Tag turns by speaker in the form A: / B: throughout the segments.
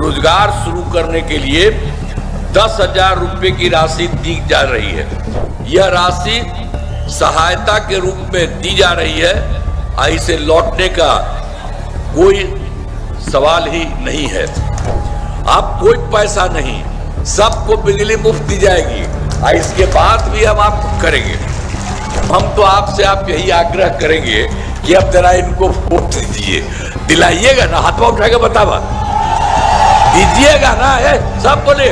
A: रोजगार शुरू करने के लिए 10,000 रुपये की राशि दी जा रही है। यह राशि सहायता के रूप में दी जा रही है और इसे लौटने का कोई सवाल ही नहीं है। अब कोई पैसा नहीं, सबको बिजली मुफ्त दी जाएगी और इसके बाद भी हम आपको करेंगे। हम तो आपसे आप यही आग्रह करेंगे कि अब जरा इनको वोट दीजिए, दिलाइएगा ना, हाथ उठा के बतावा दीजिएगा ना, सब बोले।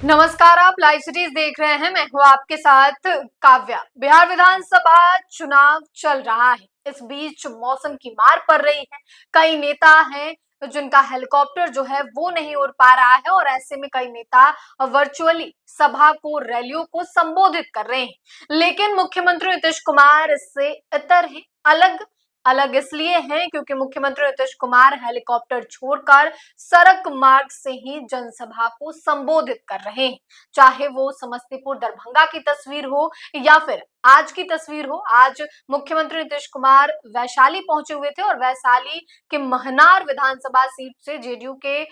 B: नमस्कार, आप लाइव सिटीज देख रहे हैं। मैं हूं आपके साथ काव्या। बिहार विधानसभा चुनाव चल रहा है, इस बीच मौसम की मार पड़ रही है। कई नेता हैं जिनका हेलीकॉप्टर जो है वो नहीं उड़ पा रहा है और ऐसे में कई नेता वर्चुअली सभा को, रैलियों को संबोधित कर रहे हैं। लेकिन मुख्यमंत्री नीतीश कुमार इससे इतर हैं, अलग इसलिए हैं क्योंकि मुख्यमंत्री नीतीश कुमार हेलीकॉप्टर छोड़कर सड़क मार्ग से ही जनसभा को संबोधित कर रहे हैं। चाहे वो समस्तीपुर दरभंगा की तस्वीर हो या फिर आज की तस्वीर हो। आज मुख्यमंत्री नीतीश कुमार वैशाली पहुंचे हुए थे और वैशाली के महनार विधानसभा सीट से जेडीयू के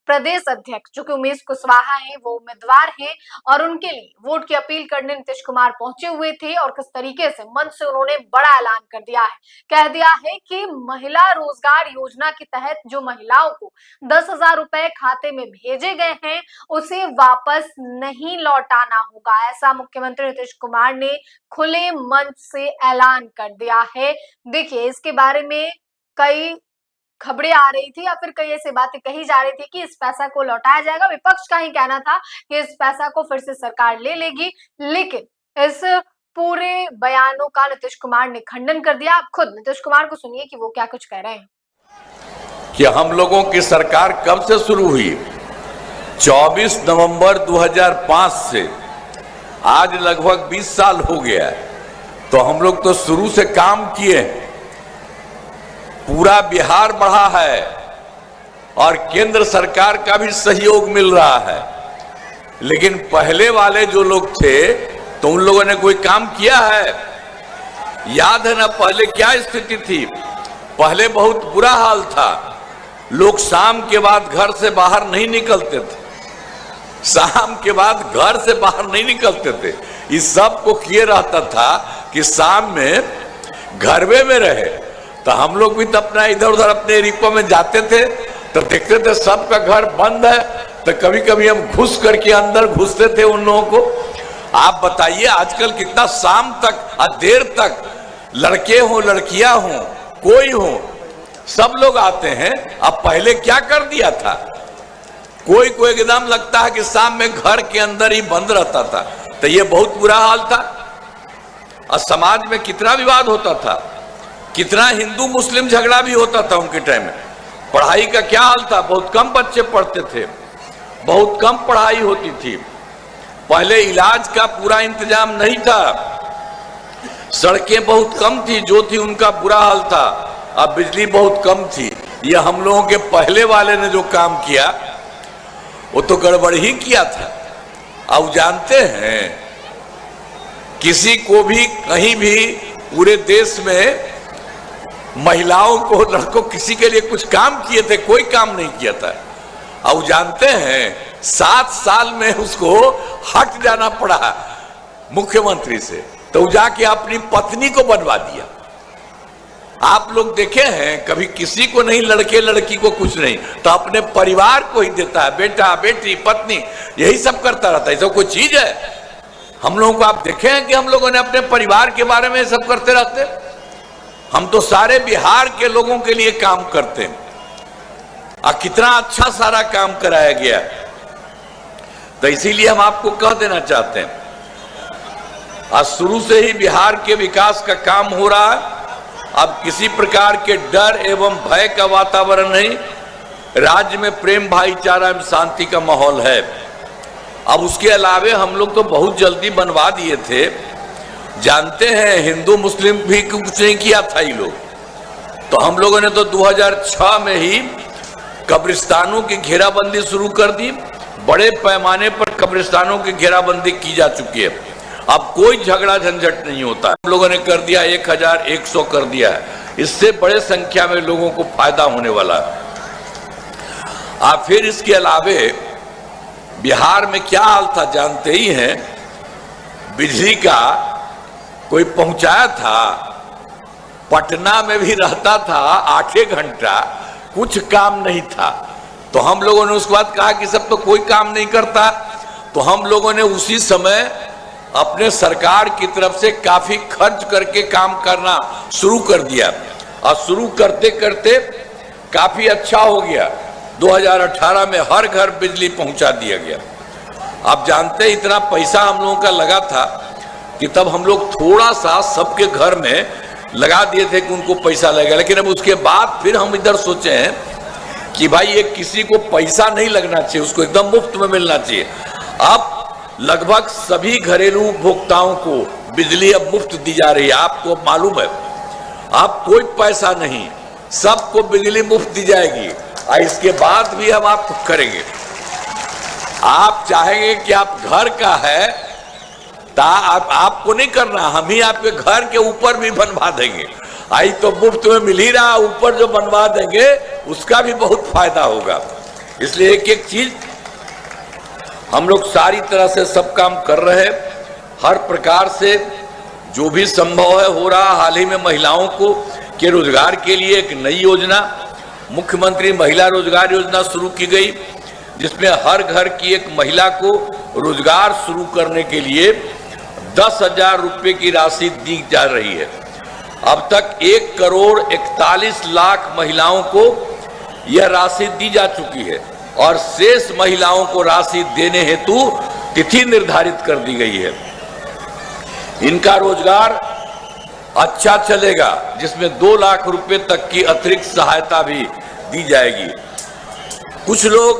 B: प्रदेश अध्यक्ष जो कि उमेश कुशवाहा हैं, वो उम्मीदवार हैं और उनके लिए वोट की अपील करने नीतीश कुमार पहुंचे हुए थे। और किस तरीके से मंच से उन्होंने बड़ा ऐलान कर दिया है, कह दिया है कि महिला रोजगार योजना के तहत जो महिलाओं को 10,000 रुपए खाते में भेजे गए हैं उसे वापस नहीं लौटाना होगा। ऐसा मुख्यमंत्री नीतीश कुमार ने खुले मंच से ऐलान कर दिया है। देखिए, इसके बारे में कई खबरें आ रही थी या फिर कई ऐसी बातें कही जा रही थी कि इस पैसा को लौटाया जाएगा। विपक्ष का ही कहना था कि इस पैसा को फिर से सरकार ले लेगी, लेकिन इस पूरे बयानों का नीतीश कुमार ने खंडन कर दिया। आप खुद नीतीश कुमार को सुनिए कि वो क्या कुछ कह रहे हैं।
A: कि हम लोगों की सरकार कब से शुरू हुई? 24 नवंबर 2005 से आज लगभग 20 साल हो गया है। तो हम लोग तो शुरू से काम किए हैं, पूरा बिहार बढ़ा है और केंद्र सरकार का भी सहयोग मिल रहा है। लेकिन पहले वाले जो लोग थे तो उन लोगों ने कोई काम किया है? याद है ना पहले क्या स्थिति थी? पहले बहुत बुरा हाल था, लोग शाम के बाद घर से बाहर नहीं निकलते थे, शाम के बाद घर से बाहर नहीं निकलते थे। इस सब को किए रहता था कि शाम में घरवे में रहे। तो हम लोग भी तो अपना इधर उधर अपने एरिया में जाते थे तो देखते थे सबका घर बंद है, तो कभी कभी हम घुस करके अंदर घुसते थे उन लोगों को। आप बताइए आजकल कितना शाम तक और देर तक लड़के हो लड़कियां हो कोई हो सब लोग आते हैं। अब पहले क्या कर दिया था, कोई एकदम लगता है कि शाम में घर के अंदर ही बंद रहता था। तो ये बहुत बुरा हाल था और समाज में कितना विवाद होता था, कितना हिंदू मुस्लिम झगड़ा भी होता था उनके टाइम में। पढ़ाई का क्या हाल था, बहुत कम बच्चे पढ़ते थे, बहुत कम पढ़ाई होती थी। पहले इलाज का पूरा इंतजाम नहीं था, सड़कें बहुत कम थी, जो थी उनका बुरा हाल था। अब बिजली बहुत कम थी। ये हम लोगों के पहले वाले ने जो काम किया वो तो गड़बड़ ही किया था। अब जानते हैं किसी को भी कहीं भी पूरे देश में महिलाओं को, लड़कों, किसी के लिए कुछ काम किए थे? कोई काम नहीं किया था। अब जानते हैं 7 साल में उसको हट जाना पड़ा मुख्यमंत्री से, तो जाके अपनी पत्नी को बनवा दिया। आप लोग देखे हैं कभी किसी को नहीं, लड़के लड़की को कुछ नहीं, तो अपने परिवार को ही देता है, बेटा बेटी पत्नी यही सब करता रहता है। सब कोई चीज है? हम लोगों को आप देखे हैं कि हम लोगों ने अपने परिवार के बारे में सब करते रहते? हम तो सारे बिहार के लोगों के लिए काम करते हैं और कितना अच्छा सारा काम कराया गया। तो इसीलिए हम आपको कह देना चाहते हैं, आज शुरू से ही बिहार के विकास का काम हो रहा है। अब किसी प्रकार के डर एवं भय का वातावरण नहीं, राज्य में प्रेम भाईचारा एवं शांति का माहौल है। अब उसके अलावे हम लोग तो बहुत जल्दी बनवा दिए थे। जानते हैं हिंदू मुस्लिम भी कुछ नहीं किया था ये लोग, तो हम लोगों ने तो 2006 में ही कब्रिस्तानों की घेराबंदी शुरू कर दी। बड़े पैमाने पर कब्रिस्तानों की घेराबंदी की जा चुकी है अब कोई झगड़ा झंझट नहीं होता। हम लोगों ने कर दिया 1100 कर दिया है, इससे बड़े संख्या में लोगों को फायदा होने वाला है। आप फिर इसके अलावे बिहार में क्या हाल था जानते ही हैं। बिजली का कोई पहुंचाया था, पटना में भी रहता था 8 घंटा, कुछ काम नहीं था। तो हम लोगों ने उसके बाद कहा कि सब तो कोई काम नहीं करता, तो हम लोगों ने उसी समय अपने सरकार की तरफ से काफी खर्च करके काम करना शुरू कर दिया और शुरू करते करते काफी अच्छा हो गया। 2018 में हर घर बिजली पहुंचा दिया गया। आप जानते हैं इतना पैसा हम लोगों का लगा था कि तब हम लोग थोड़ा सा सबके घर में लगा दिए थे कि उनको पैसा लगेगा, लेकिन अब उसके बाद फिर हम इधर सोचे हैं कि भाई ये किसी को पैसा नहीं लगना चाहिए, उसको एकदम मुफ्त में मिलना चाहिए। अब लगभग सभी घरेलू उपभोक्ताओं को बिजली अब मुफ्त दी जा रही है। आपको मालूम है, आप कोई पैसा नहीं, सबको बिजली मुफ्त दी जाएगी और इसके बाद भी हम आपको करेंगे। आप चाहेंगे कि आप घर का है आपको नहीं करना, हम ही आपके घर के ऊपर भी बनवा देंगे। आई तो मुफ्त में मिल ही रहा, ऊपर जो बनवा देंगे उसका भी बहुत फायदा होगा। इसलिए एक एक चीज हम लोग सारी तरह से सब काम कर रहे हैं। हर प्रकार से जो भी संभव है हो रहा। हाल ही में महिलाओं को के रोजगार के लिए एक नई योजना, मुख्यमंत्री महिला रोजगार योजना शुरू की गई, जिसमें हर घर की एक महिला को रोजगार शुरू करने के लिए 10,000 रुपये की राशि दी जा रही है। अब तक 1,41,00,000 महिलाओं को यह राशि दी जा चुकी है और शेष महिलाओं को राशि देने हेतु तिथि निर्धारित कर दी गई है। इनका रोजगार अच्छा चलेगा, जिसमें 2 लाख रुपए तक की अतिरिक्त सहायता भी दी जाएगी। कुछ लोग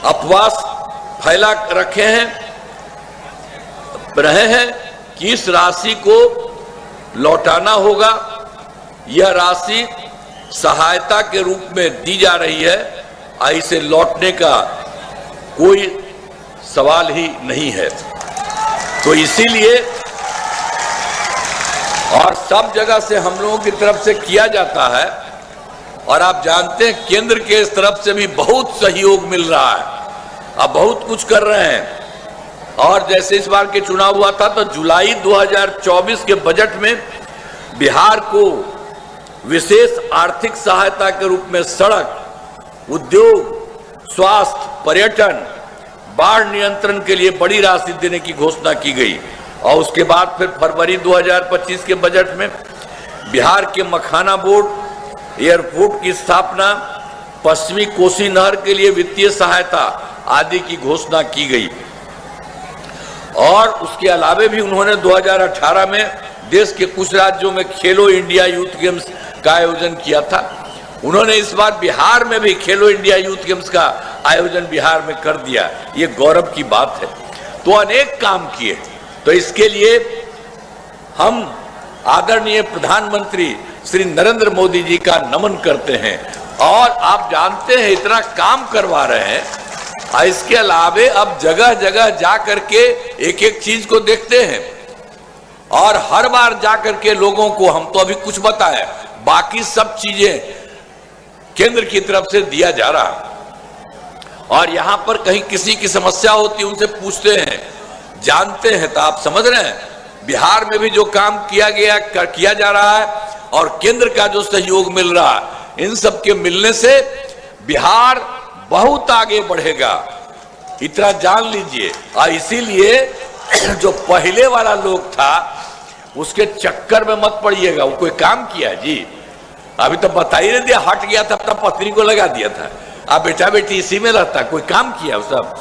A: अफवाह फैला रहे हैं कि इस राशि को लौटाना होगा। यह राशि सहायता के रूप में दी जा रही है और इसे लौटने का कोई सवाल ही नहीं है। तो इसीलिए और सब जगह से हम लोगों की तरफ से किया जाता है और आप जानते हैं केंद्र के इस तरफ से भी बहुत सहयोग मिल रहा है। अब बहुत कुछ कर रहे हैं और जैसे इस बार के चुनाव हुआ था तो जुलाई 2024 के बजट में बिहार को विशेष आर्थिक सहायता के रूप में सड़क, उद्योग, स्वास्थ्य, पर्यटन, बाढ़ नियंत्रण के लिए बड़ी राशि देने की घोषणा की गई। और उसके बाद फिर फरवरी 2025 के बजट में बिहार के मखाना बोर्ड, एयरपोर्ट की स्थापना, पश्चिमी कोसी नहर के लिए वित्तीय सहायता आदि की घोषणा की गई। और उसके अलावे भी उन्होंने 2018 में देश के कुछ राज्यों में खेलो इंडिया यूथ गेम्स का आयोजन किया था। उन्होंने इस बार बिहार में भी खेलो इंडिया यूथ गेम्स का आयोजन बिहार में कर दिया। ये गौरव की बात है। तो अनेक काम किए। तो इसके लिए हम आदरणीय प्रधानमंत्री श्री नरेंद्र मोदी जी का नमन करते हैं। और आप जानते हैं इतना काम करवा रहे हैं, इसके अलावे अब जगह जगह जा करके एक एक चीज को देखते हैं और हर बार जा करके लोगों को हम तो अभी कुछ बताए, बाकी सब चीजें केंद्र की तरफ से दिया जा रहा। और यहां पर कहीं किसी की समस्या होती है उनसे पूछते हैं, जानते हैं। तो आप समझ रहे हैं बिहार में भी जो काम किया जा रहा है और केंद्र का जो सहयोग मिल रहा है, इन सब के मिलने से बिहार बहुत आगे बढ़ेगा, इतना जान लीजिए। और इसीलिए जो पहले वाला लोग था उसके चक्कर में मत पड़िएगा। वो कोई काम किया जी, अभी तो बता ही नहीं दिया, हट गया था अपना पत्नी को लगा दिया था। अब बेटा बेटी इसी में रहता, कोई काम किया? सब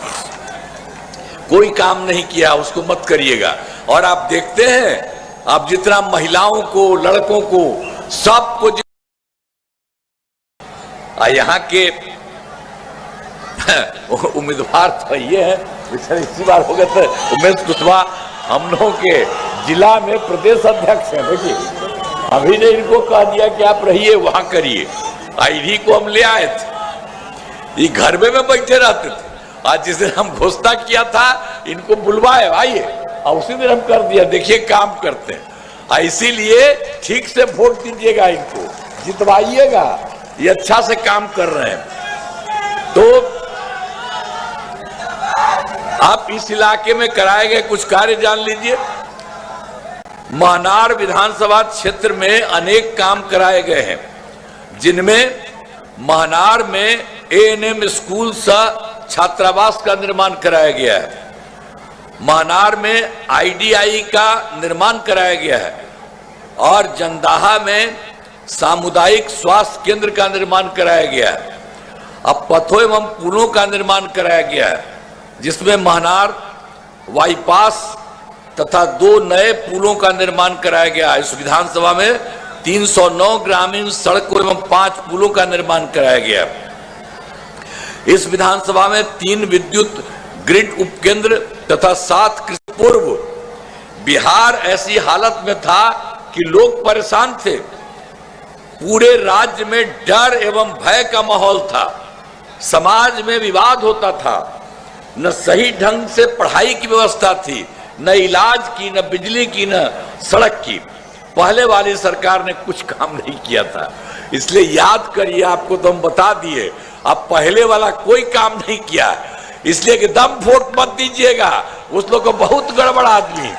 A: कोई काम नहीं किया, उसको मत करिएगा। और आप देखते हैं अब जितना महिलाओं को, लड़कों को, सबको यहाँ के उम्मीदवार तो ये है, इसी बार हो गए थे उमेश कुशवाहा हम लोगों के जिला में प्रदेश अध्यक्ष हैं। देखिए अभी ने इनको कह दिया कि आप रहिए वहां करिए, इन्हीं को हम ले आए थे। ये घर में बैठे रहते थे आज जिस दिन हम घोषणा किया था इनको बुलवाए आइए, और उसी दिन हम कर दिया, देखिए काम करते हैं। इसीलिए ठीक से वोट दीजिएगा, इनको जितवाइएगा, ये अच्छा से काम कर रहे हैं। तो आप इस इलाके में कराए गए कुछ कार्य जान लीजिए। महनार विधानसभा क्षेत्र में अनेक काम कराए गए हैं, जिनमें महनार में एएनएम स्कूल सह छात्रावास का निर्माण कराया गया है, महनार में आईडीआई का निर्माण कराया गया है, और जंदाहा में सामुदायिक स्वास्थ्य केंद्र का निर्माण कराया गया है। अब पथों एवं पुलों का निर्माण कराया गया है, जिसमें महनार बाईपास तथा 2 नए पुलों का निर्माण कराया गया है। इस विधानसभा में 309 ग्रामीण सड़कों एवं 5 पुलों का निर्माण कराया गया है। इस विधानसभा में 3 विद्युत ग्रिड उपकेंद्र तथा 7 कृषि पूर्व। बिहार ऐसी हालत में था कि लोग परेशान थे, पूरे राज्य में डर एवं भय का माहौल था, समाज में विवाद होता था, न सही ढंग से पढ़ाई की व्यवस्था थी, न इलाज की, न बिजली की, न सड़क की। पहले वाली सरकार ने कुछ काम नहीं किया था, इसलिए याद करिए, आपको तो हम बता दिए, अब पहले वाला कोई काम नहीं किया, इसलिए कि दम वोट मत दीजिएगा। उस लोग को बहुत गड़बड़ आदमी,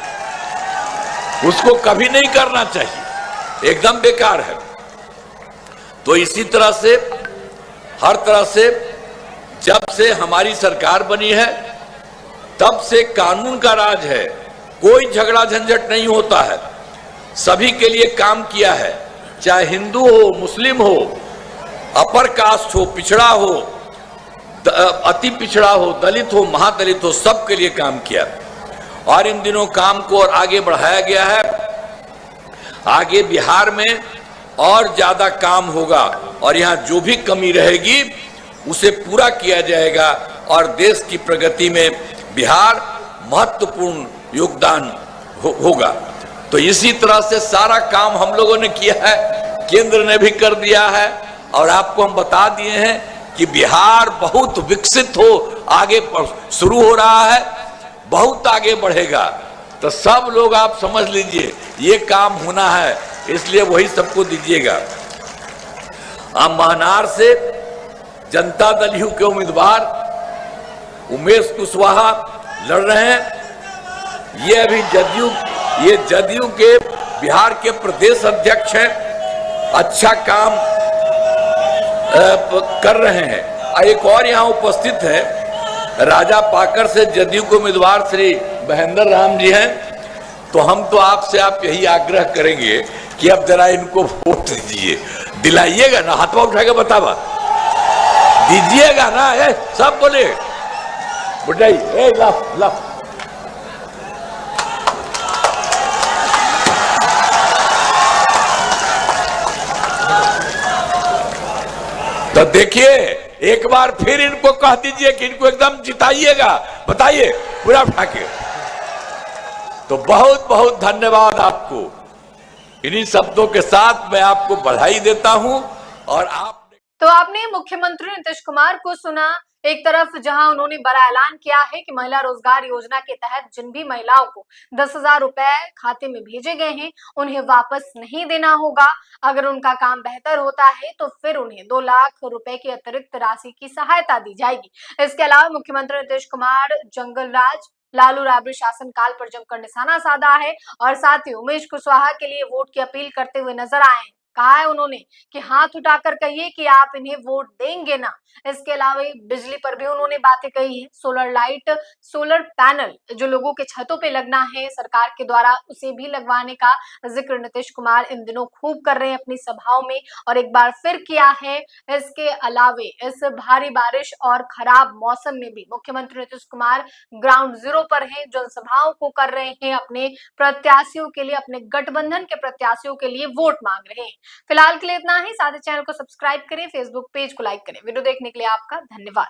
A: उसको कभी नहीं करना चाहिए, एकदम बेकार है। तो इसी तरह से हर तरह से जब से हमारी सरकार बनी है तब से कानून का राज है, कोई झगड़ा झंझट नहीं होता है, सभी के लिए काम किया है, चाहे हिंदू हो, मुस्लिम हो, अपर कास्ट हो, पिछड़ा हो, अति पिछड़ा हो, दलित हो, महादलित हो, सबके लिए काम किया। और इन दिनों काम को और आगे बढ़ाया गया है। आगे बिहार में और ज्यादा काम होगा, और यहाँ जो भी कमी रहेगी उसे पूरा किया जाएगा, और देश की प्रगति में बिहार महत्वपूर्ण योगदान होगा। तो इसी तरह से सारा काम हम लोगों ने किया है, केंद्र ने भी कर दिया है, और आपको हम बता दिए हैं कि बिहार बहुत विकसित हो, आगे शुरू हो रहा है, बहुत आगे बढ़ेगा। तो सब लोग आप समझ लीजिए ये काम होना है, इसलिए वही सबको दीजिएगा। अब महनार से जनता दल यू के उम्मीदवार उमेश कुशवाहा लड़ रहे हैं। ये अभी जदयू के बिहार के प्रदेश अध्यक्ष हैं, अच्छा काम कर रहे हैं। एक और यहाँ उपस्थित है, राजा पाकर से जदयू के उम्मीदवार श्री महेंद्र राम जी हैं। तो हम तो आपसे यही आग्रह करेंगे कि अब जरा इनको वोट दीजिए, दिलाइएगा ना, हाथवा उठा के बतावा दीजिएगा ना। सब बोले बुढ़ाई ला तो देखिए, एक बार फिर इनको कह दीजिए कि इनको एकदम जिताइएगा, बताइए पूरा उठा के। तो बहुत बहुत धन्यवाद आपको। इन्हीं शब्दों के साथ मैं आपको बधाई देता हूं। और
B: तो आपने मुख्यमंत्री नीतीश कुमार को सुना। एक तरफ जहां उन्होंने बड़ा ऐलान किया है कि महिला रोजगार योजना के तहत जिन भी महिलाओं को 10,000 रुपए खाते में भेजे गए हैं उन्हें वापस नहीं देना होगा। अगर उनका काम बेहतर होता है तो फिर उन्हें 2 लाख रुपए की अतिरिक्त राशि की सहायता दी जाएगी। इसके अलावा मुख्यमंत्री नीतीश कुमार जंगल राज लालू राबड़ी शासनकाल पर जमकर निशाना साधा है, और साथ ही उमेश कुशवाहा के लिए वोट की अपील करते हुए नजर आए हैं। कहा है उन्होंने कि हाथ उठाकर कहिए कि आप इन्हें वोट देंगे ना। इसके अलावा बिजली पर भी उन्होंने बातें कही है। सोलर लाइट, सोलर पैनल जो लोगों के छतों पे लगना है सरकार के द्वारा, उसे भी लगवाने का जिक्र नीतीश कुमार इन दिनों खूब कर रहे हैं अपनी सभाओं में, और एक बार फिर किया है। इसके अलावे इस भारी बारिश और खराब मौसम में भी मुख्यमंत्री नीतीश कुमार ग्राउंड जीरो पर हैं, जनसभाओं को कर रहे हैं, अपने प्रत्याशियों के लिए, अपने गठबंधन के प्रत्याशियों के लिए वोट मांग रहे हैं। फिलहाल के लिए इतना ही। साथ ही चैनल को सब्सक्राइब करें, फेसबुक पेज को लाइक करें। वीडियो देखने के लिए आपका धन्यवाद।